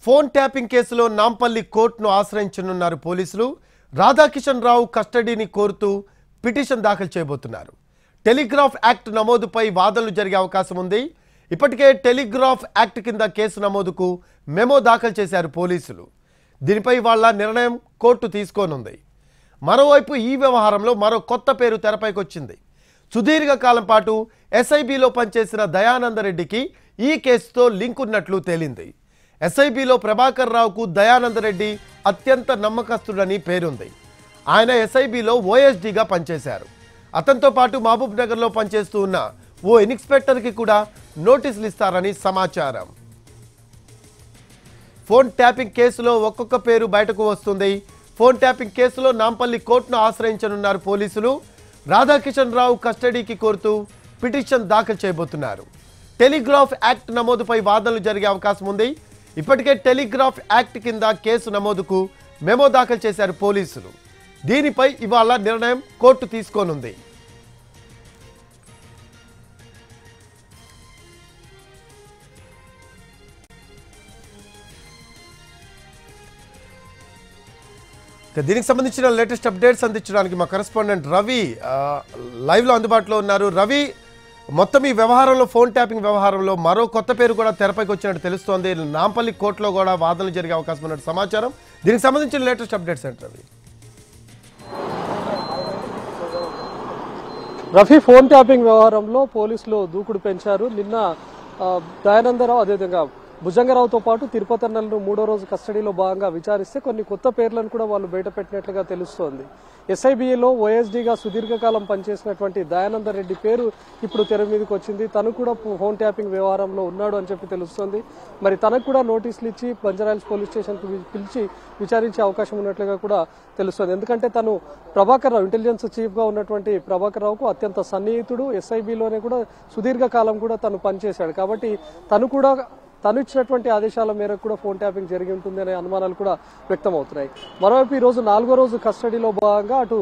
Phone tapping కేసులో నాంపల్లి కోర్టును ఆశ్రయించనున్నారు పోలీసులు. రాధాకిషన్ రావు కస్టడీని కోరుతూ పిటిషన్ దాఖలు చేయబోతున్నారు. టెలిగ్రాఫ్ యాక్ట్ నమోదుపై వాదనలు జరిగే అవకాశం ఉంది. ఇప్పటికే టెలిగ్రాఫ్ యాక్ట్ కింద కేసు నమోదుకు మెమో దాఖలు చేశారు పోలీసులు. దీనిపై వాళ్ళ నిర్ణయం కోర్టు తీసుకోనుంది. మరోవైపు ఈ వ్యవహారంలో మరో కొత్త పేరు తెరపైకి వచ్చింది. సుదీర్ఘకాలం పాటు ఎస్ఐబిలో పనిచేసిన దయానందరెడ్డికి ఈ కేసుతో లింక్ ఉన్నట్లు తేలింది. ఎస్ఐబిలో ప్రభాకర్ రావుకు దయానందరెడ్డి అత్యంత నమ్మకస్తుడని పేరుంది. ఆయన ఎస్ఐబిలో ఓఎస్డీగా పనిచేశారు. అతనితో పాటు మహబూబ్ నగర్లో పనిచేస్తూ ఉన్న ఓ ఇన్స్పెక్టర్కి కూడా నోటీసులు ఇస్తారని సమాచారం. ఫోన్ ట్యాపింగ్ కేసులో ఒక్కొక్క పేరు బయటకు వస్తుంది. ఫోన్ ట్యాపింగ్ కేసులో నాంపల్లి కోర్టును ఆశ్రయించనున్నారు పోలీసులు. రాధాకిషన్ రావు కస్టడీకి కోరుతూ పిటిషన్ దాఖలు చేయబోతున్నారు. టెలిగ్రాఫ్ యాక్ట్ నమోదుపై వాదనలు జరిగే అవకాశం ఉంది. ఇప్పటికే టెలిగ్రాఫ్ యాక్ట్ కింద కేసు నమోదుకు మెమో దాఖలు చేశారు పోలీసులు. దీనిపై ఇవాళ నిర్ణయం కోర్టు తీసుకోనుంది. దీనికి సంబంధించిన లేటెస్ట్ అప్డేట్స్ అందించడానికి మా కరెస్పాండెంట్ రవి లైవ్లో అందుబాటులో ఉన్నారు. రవి, మొత్తం ఈ వ్యవహారంలో ఫోన్ ట్యాపింగ్ వ్యవహారంలో మరో కొత్త పేరు కూడా తెరపైకి వచ్చినట్టు తెలుస్తోంది. నాంపల్లి కోర్టులో కూడా వాదనలు జరిగే అవకాశం ఉన్నట్టు సమాచారం. దీనికి సంబంధించిన లేటెస్ట్ అప్డేట్స్ ఏంటి రవి? ఫోన్ ట్యాపింగ్ వ్యవహారంలో పోలీసులు దూకుడు పెంచారు. నిన్న దయానందరావు అదేవిధంగా భుజంగరావుతో పాటు తిరుపతి అన్నలను 3వ రోజు కస్టడీలో భాగంగా విచారిస్తే కొన్ని కొత్త పేర్లను కూడా వాళ్ళు బయటపెట్టినట్లుగా తెలుస్తోంది. ఎస్ఐబిలో ఓఎస్డీగా సుదీర్ఘకాలం పనిచేసినటువంటి దయానందరెడ్డి పేరు ఇప్పుడు తెర మీదకి వచ్చింది. తను కూడా ఫోన్ ట్యాపింగ్ వ్యవహారంలో ఉన్నాడు అని చెప్పి తెలుస్తోంది. మరి తనకు కూడా నోటీసులు ఇచ్చి బంజారాహిల్స్ పోలీస్ స్టేషన్కు పిలిచి విచారించే అవకాశం ఉన్నట్లుగా కూడా తెలుస్తోంది. ఎందుకంటే తను ప్రభాకర్ రావు, ఇంటెలిజెన్స్ చీఫ్గా ఉన్నటువంటి ప్రభాకర్ రావుకు అత్యంత సన్నిహితుడు. ఎస్ఐబిలోనే కూడా సుదీర్ఘకాలం కూడా తను పనిచేశాడు. కాబట్టి తను ఇచ్చినటువంటి ఆదేశాల మేరకు కూడా ఫోన్ ట్యాపింగ్ జరిగి ఉంటుంది అనే అనుమానాలు కూడా వ్యక్తమవుతున్నాయి. మరోవైపు ఈ రోజు 4వ రోజు కస్టడీలో భాగంగా అటు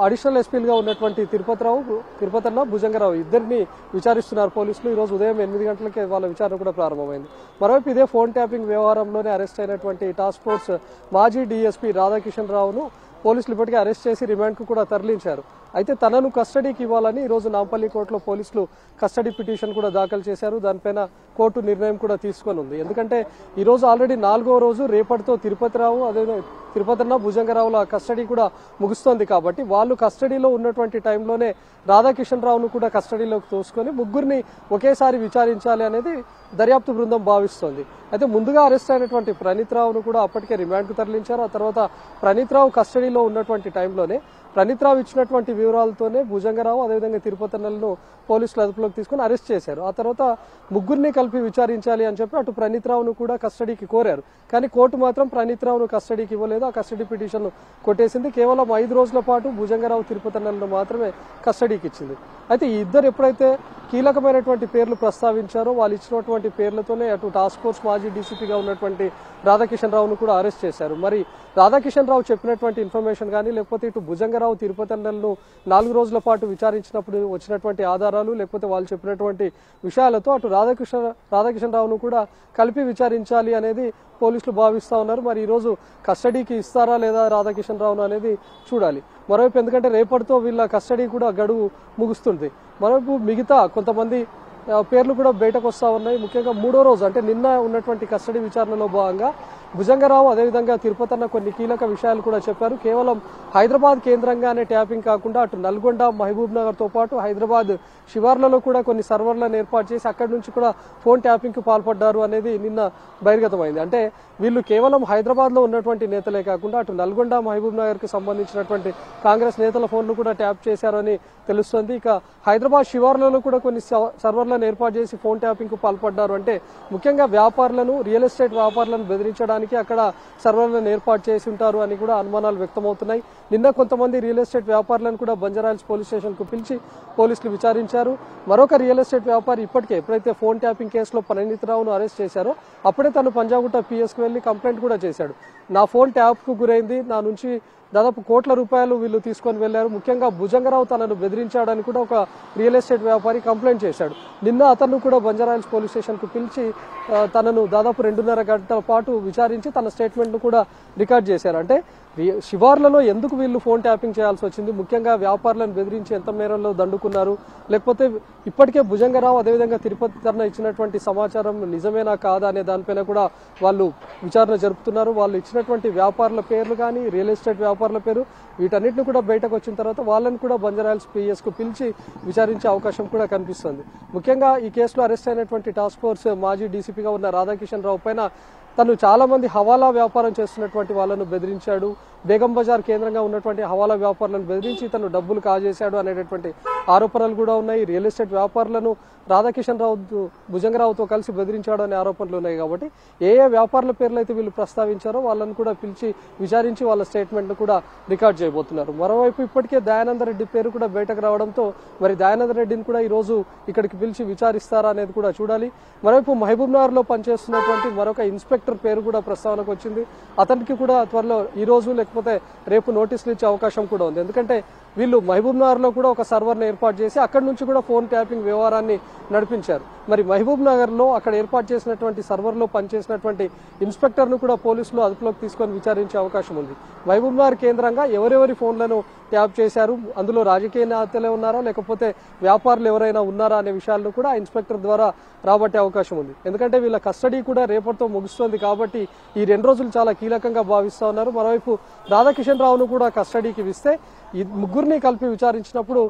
అడిషనల్ ఎస్పీలుగా ఉన్నటువంటి తిరుపతి అన్న భుజంగరావు ఇద్దరిని విచారిస్తున్నారు పోలీసులు. ఈ రోజు ఉదయం 8 గంటలకే వాళ్ళ విచారణ కూడా ప్రారంభమైంది. మరోవైపు ఇదే ఫోన్ ట్యాపింగ్ వ్యవహారంలోనే అరెస్ట్ అయినటువంటి టాస్క్ ఫోర్స్ మాజీ డీఎస్పీ రాధాకిషన్ రావును పోలీసులు ఇప్పటికే అరెస్ట్ చేసి రిమాండ్కు కూడా తరలించారు. అయితే తనను కస్టడీకి ఇవ్వాలని ఈ రోజు నాంపల్లి కోర్టులో పోలీసులు కస్టడీ పిటిషన్ కూడా దాఖలు చేశారు. దానిపైన కోర్టు నిర్ణయం కూడా తీసుకొని ఉంది. ఎందుకంటే ఈ రోజు ఆల్రెడీ 4వ రోజు, రేపటితో తిరుపతి అన్న భుజంగరావుల కస్టడీ కూడా ముగుస్తోంది. కాబట్టి వాళ్ళు కస్టడీలో ఉన్నటువంటి టైంలోనే రాధాకిషన్ రావును కూడా కస్టడీలోకి తోసుకొని ముగ్గురిని ఒకేసారి విచారించాలి అనేది దర్యాప్తు బృందం భావిస్తోంది. అయితే ముందుగా అరెస్ట్ అయినటువంటి ప్రణీత్ రావును కూడా అప్పటికే రిమాండ్కు తరలించారు. ఆ తర్వాత ప్రణీత్ రావు కస్టడీలో ఉన్నటువంటి టైంలోనే ప్రణీత్ రావు ఇచ్చినటువంటి వివరాలతోనే భుజంగరావు అదేవిధంగా తిరుపతి అన్నలను పోలీసులు అదుపులోకి తీసుకుని అరెస్ట్ చేశారు. ఆ తర్వాత ముగ్గురిని కలిపి విచారించాలి అని చెప్పి అటు ప్రణీత్ రావును కూడా కస్టడీకి కోరారు. కానీ కోర్టు మాత్రం ప్రణీత్ రావును కస్టడీకి ఇవ్వలేదు. ఆ కస్టడీ పిటిషన్ కొట్టేసింది. కేవలం 5 రోజుల పాటు భుజంగరావు తిరుపతి అన్నలను మాత్రమే కస్టడీకి ఇచ్చింది. అయితే ఈ ఇద్దరు ఎప్పుడైతే కీలకమైనటువంటి పేర్లు ప్రస్తావించారో వాళ్ళు ఇచ్చినటువంటి పేర్లతోనే అటు టాస్క్ ఫోర్స్ మాజీ డీసీపీగా ఉన్నటువంటి రాధాకిషన్ రావును కూడా అరెస్ట్ చేశారు. మరి రాధాకిషన్ రావు చెప్పినటువంటి ఇన్ఫర్మేషన్ కానీ లేకపోతే ఇటు భుజంగరావు తిరుపతి అన్నలను 4 రోజుల పాటు విచారించినప్పుడు వచ్చినటువంటి ఆధారాలు లేకపోతే వాళ్ళు చెప్పినటువంటి విషయాలతో అటు రాధాకిషన్ రావును కూడా కలిపి విచారించాలి అనేది పోలీసులు భావిస్తా ఉన్నారు. మరి ఈ రోజు కస్టడీకి ఇస్తారా లేదా రాధాకిషన్ రావును అనేది చూడాలి. మరోవైపు ఎందుకంటే రేపటితో వీళ్ళ కస్టడీ కూడా గడువు ముగుస్తుంది. మరోవైపు మిగతా కొంతమంది పేర్లు కూడా బయటకు వస్తా ఉన్నాయి. ముఖ్యంగా 3వ రోజు అంటే నిన్న ఉన్నటువంటి కస్టడీ విచారణలో భాగంగా భుజంగరావు అదేవిధంగా తిరుపతి అన్న కొన్ని కీలక విషయాలు కూడా చెప్పారు. కేవలం హైదరాబాద్ కేంద్రంగానే ట్యాపింగ్ కాకుండా అటు నల్గొండ, మహబూబ్ నగర్ తో పాటు హైదరాబాద్ శివార్లలో కూడా కొన్ని సర్వర్లను ఏర్పాటు చేసి అక్కడి నుంచి కూడా ఫోన్ ట్యాపింగ్ కు పాల్పడ్డారు అనేది నిన్న బహిర్గతమైంది. అంటే వీళ్ళు కేవలం హైదరాబాద్ లో ఉన్నటువంటి నేతలే కాకుండా అటు నల్గొండ, మహబూబ్ నగర్ కి సంబంధించినటువంటి కాంగ్రెస్ నేతల ఫోన్లు కూడా ట్యాప్ చేశారని తెలుస్తోంది. ఇక హైదరాబాద్ శివార్లలో కూడా కొన్ని సర్వర్లను ఏర్పాటు చేసి ఫోన్ ట్యాపింగ్ కు పాల్పడ్డారు. అంటే ముఖ్యంగా వ్యాపారులను, రియల్ ఎస్టేట్ వ్యాపారులను బెదిరించడానికి చేయడానికి అక్కడ సర్వర్లను ఏర్పాటు చేసి ఉంటారు అని కూడా అనుమానాలు వ్యక్తమవుతున్నాయి. నిన్న కొంతమంది రియల్ ఎస్టేట్ వ్యాపారులను కూడా బంజారాహిల్స్ పోలీస్ స్టేషన్కు పిలిచి పోలీసులు విచారించారు. మరొక రియల్ ఎస్టేట్ వ్యాపారి ఇప్పటికే ఎప్పుడైతే ఫోన్ ట్యాపింగ్ కేసులో పరిణీత్ రావును అరెస్ట్ చేశారో అప్పుడే తను పంజాగుట్ట పిఎస్కు వెళ్లి కంప్లైంట్ కూడా చేశాడు. నా ఫోన్ ట్యాప్కు గురైంది, నా నుంచి దాదాపు కోట్ల రూపాయలు వీళ్ళు తీసుకొని వెళ్లారు, ముఖ్యంగా భుజంగరావు తనను బెదిరించాడని కూడా ఒక రియల్ ఎస్టేట్ వ్యాపారి కంప్లైంట్ చేశాడు. నిన్న అతను కూడా బంజారాహిల్స్ పోలీస్ స్టేషన్కు పిలిచి తనను దాదాపు 2.5 గంటల పాటు విచారించి తన స్టేట్మెంట్ను కూడా రికార్డ్ చేశారు. అంటే శివార్లలో ఎందుకు వీళ్ళు ఫోన్ ట్యాపింగ్ చేయాల్సి వచ్చింది, ముఖ్యంగా వ్యాపారులను బెదిరించి ఎంత మేరలో దండుకున్నారు, లేకపోతే ఇప్పటికే భుజంగరావు అదేవిధంగా తిరుపతి తరణ ఇచ్చినటువంటి సమాచారం నిజమేనా కాదా అనే దానిపైన కూడా వాళ్ళు విచారణ జరుపుతున్నారు. వాళ్ళు ఇచ్చినటువంటి వ్యాపారుల పేర్లు కానీ రియల్ ఎస్టేట్ వ్యాపారుల పేరు వీటన్నిటిని కూడా బయటకు వచ్చిన తర్వాత వాళ్ళని కూడా బంజారాహిల్స్ పిఎస్కు పిలిచి విచారించే అవకాశం కూడా కనిపిస్తుంది. ముఖ్యంగా ఈ కేసులో అరెస్ట్ అయినటువంటి టాస్క్ ఫోర్స్ మాజీ డీసీపీగా ఉన్న రాధాకిషన్ రావు పైన తను చాలా మంది హవాలా వ్యాపారం చేస్తున్నటువంటి వాళ్ళను బెదిరించాడు, బేగం బజార్ కేంద్రంగా ఉన్నటువంటి హవాలా వ్యాపారులను బెదిరించి తను డబ్బులు కాజేశాడు అనేటటువంటి ఆరోపణలు కూడా ఉన్నాయి. రియల్ ఎస్టేట్ వ్యాపారులను రాధాకిషన్ రావు భుజంగరావుతో కలిసి బెదిరించాడు అనే ఆరోపణలు ఉన్నాయి. కాబట్టి ఏ వ్యాపారుల పేర్లు అయితే వీళ్ళు ప్రస్తావించారో వాళ్ళను కూడా పిలిచి విచారించి వాళ్ళ స్టేట్మెంట్ను కూడా రికార్డ్ చేయబోతున్నారు. మరోవైపు ఇప్పటికే దయానంద రెడ్డి పేరు కూడా బయటకు రావడంతో మరి దయానంద రెడ్డిని కూడా ఈ రోజు ఇక్కడికి పిలిచి విచారిస్తారా అనేది కూడా చూడాలి. మరోవైపు మహబూబ్ నగర్ లో పనిచేస్తున్నటువంటి మరొక ఇన్స్పెక్టర్ పేరు కూడా ప్రస్తావనకు వచ్చింది. అతనికి కూడా త్వరలో ఈ రోజు లేకపోతే రేపు నోటీసులు ఇచ్చే అవకాశం కూడా ఉంది. ఎందుకంటే వీళ్ళు మహబూబ్ నగర్ లో కూడా ఒక సర్వర్ను ఏర్పాటు చేసి అక్కడి నుంచి కూడా ఫోన్ ట్యాపింగ్ వ్యవహారాన్ని నడిపించారు. మరి మహబూబ్ నగర్ లో అక్కడ ఏర్పాటు చేసినటువంటి సర్వర్ లో పనిచేసినటువంటి ఇన్స్పెక్టర్ ను కూడా పోలీసులు అదుపులోకి తీసుకొని విచారించే అవకాశం ఉంది. మహబూబ్ నగర్ కేంద్రంగా ఎవరెవరి ఫోన్లను ట్యాప్ చేశారు, అందులో రాజకీయ నేతలే ఉన్నారా లేకపోతే వ్యాపారులు ఎవరైనా ఉన్నారా అనే విషయాలను కూడా ఇన్స్పెక్టర్ ద్వారా రాబట్టే అవకాశం ఉంది. ఎందుకంటే వీళ్ళ కస్టడీ కూడా రేపటితో ముగుస్తుంది కాబట్టి ఈ 2 రోజులు చాలా కీలకంగా భావిస్తా ఉన్నారు. మరోవైపు రాధాకిషన్ రావును కూడా కస్టడీకి ఇస్తే ఈ ముగ్గురిని కలిపి విచారించినప్పుడు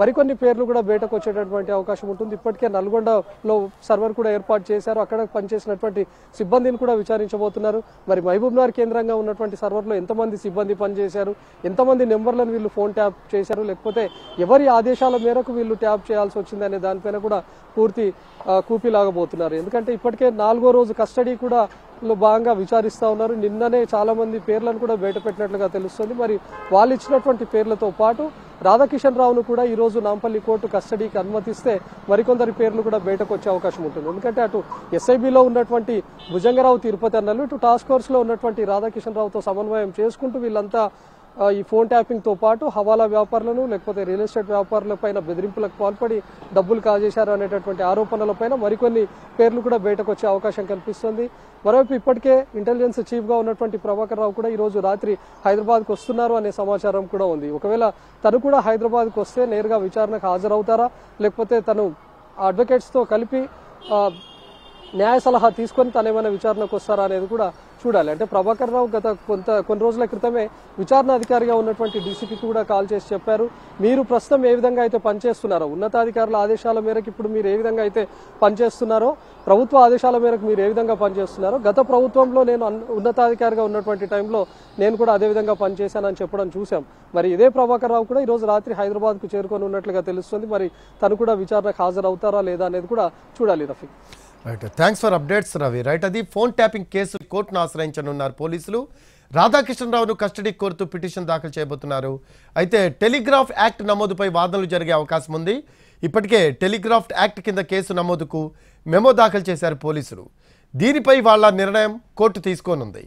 మరికొన్ని పేర్లు కూడా బయటకు వచ్చేటటువంటి అవకాశం ఉంటుంది. ఇప్పటికే నల్గొండలో సర్వర్ కూడా ఏర్పాటు చేశారు, అక్కడ పనిచేసినటువంటి సిబ్బందిని కూడా విచారించబోతున్నారు. మరి మహబూబ్ నగర్ కేంద్రంగా ఉన్నటువంటి సర్వర్లో ఎంతమంది సిబ్బంది పనిచేశారు, ఎంతమంది నెంబర్లను వీళ్ళు ఫోన్ ట్యాప్ చేశారు, లేకపోతే ఎవరి ఆదేశాల మేరకు వీళ్ళు ట్యాప్ చేయాల్సి వచ్చింది అనే దానిపైన కూడా పూర్తి కూపీలాగబోతున్నారు. ఎందుకంటే ఇప్పటికే 4వ రోజు కస్టడీ కూడా భాగంగా విచారిస్తా ఉన్నారు. నిన్ననే చాలా మంది పేర్లను కూడా బయటపెట్టినట్లుగా తెలుస్తుంది. మరి వాళ్ళు ఇచ్చినటువంటి పేర్లతో పాటు రాధాకిషన్ రావును కూడా ఈ రోజు నాంపల్లి కోర్టు కస్టడీకి అనుమతిస్తే మరికొందరి పేర్లు కూడా బయటకు వచ్చే అవకాశం ఉంటుంది. ఎందుకంటే అటు ఎస్ఐబిలో ఉన్నటువంటి భుజంగరావు తిరుపతి అన్నలు, ఇటు టాస్క్ ఫోర్స్ లో ఉన్నటువంటి రాధాకిషన్ రావుతో సమన్వయం చేసుకుంటూ వీళ్ళంతా ఈ ఫోన్ ట్యాపింగ్ తో పాటు హవాలా వ్యాపారులను లేకపోతే రియల్ ఎస్టేట్ వ్యాపారులపైన బెదిరింపులకు పాల్పడి డబ్బులు కాజేశారు అనేటటువంటి ఆరోపణలపైన మరికొన్ని పేర్లు కూడా బయటకు వచ్చే అవకాశం కనిపిస్తుంది. మరోవైపు ఇప్పటికే ఇంటెలిజెన్స్ చీఫ్ గా ఉన్నటువంటి ప్రభాకర్ రావు కూడా ఈ రోజు రాత్రి హైదరాబాద్ కు వస్తున్నారు అనే సమాచారం కూడా ఉంది. ఒకవేళ తను కూడా హైదరాబాద్ కు వస్తే నేరుగా విచారణకు హాజరవుతారా లేకపోతే తను అడ్వకేట్స్ తో కలిపి న్యాయ సలహా తీసుకొని తనేమైనా విచారణకు వస్తారా అనేది కూడా చూడాలి. అంటే ప్రభాకర్ రావు గత కొన్ని రోజుల క్రితమే విచారణ అధికారిగా ఉన్నటువంటి డీసీపీకి కూడా కాల్ చేసి చెప్పారు, మీరు ప్రస్తుతం ఏ విధంగా అయితే పనిచేస్తున్నారో ఉన్నతాధికారుల ఆదేశాల మేరకు ఇప్పుడు మీరు ఏ విధంగా అయితే పనిచేస్తున్నారో ప్రభుత్వ ఆదేశాల మేరకు మీరు ఏ విధంగా పనిచేస్తున్నారో గత ప్రభుత్వంలో నేను ఉన్నతాధికారిగా ఉన్నటువంటి టైంలో నేను కూడా అదే విధంగా పనిచేశానని చెప్పడం చూసాం. మరి ఇదే ప్రభాకర్ రావు కూడా ఈ రోజు రాత్రి హైదరాబాద్ కు చేరుకొని ఉన్నట్లుగా తెలుస్తుంది. మరి తను కూడా విచారణకు హాజరవుతారా లేదా అనేది కూడా చూడాలి. Rafiq, right, thanks for updates Ravi. Right, అది ఫోన్ ట్యాపింగ్ కేసు కోర్టును ఆశ్రయించనున్నారు పోలీసులు. రాధాకిషన్ రావును కస్టడీ కోరుతూ పిటిషన్ దాఖలు చేయబోతున్నారు. అయితే టెలిగ్రాఫ్ యాక్ట్ నమోదుపై వాదనలు జరిగే అవకాశం ఉంది. ఇప్పటికే టెలిగ్రాఫ్ యాక్ట్ కింద కేసు నమోదుకు మెమో దాఖలు చేశారు పోలీసులు. దీనిపై వాళ్ళ నిర్ణయం కోర్టు తీసుకోనుంది.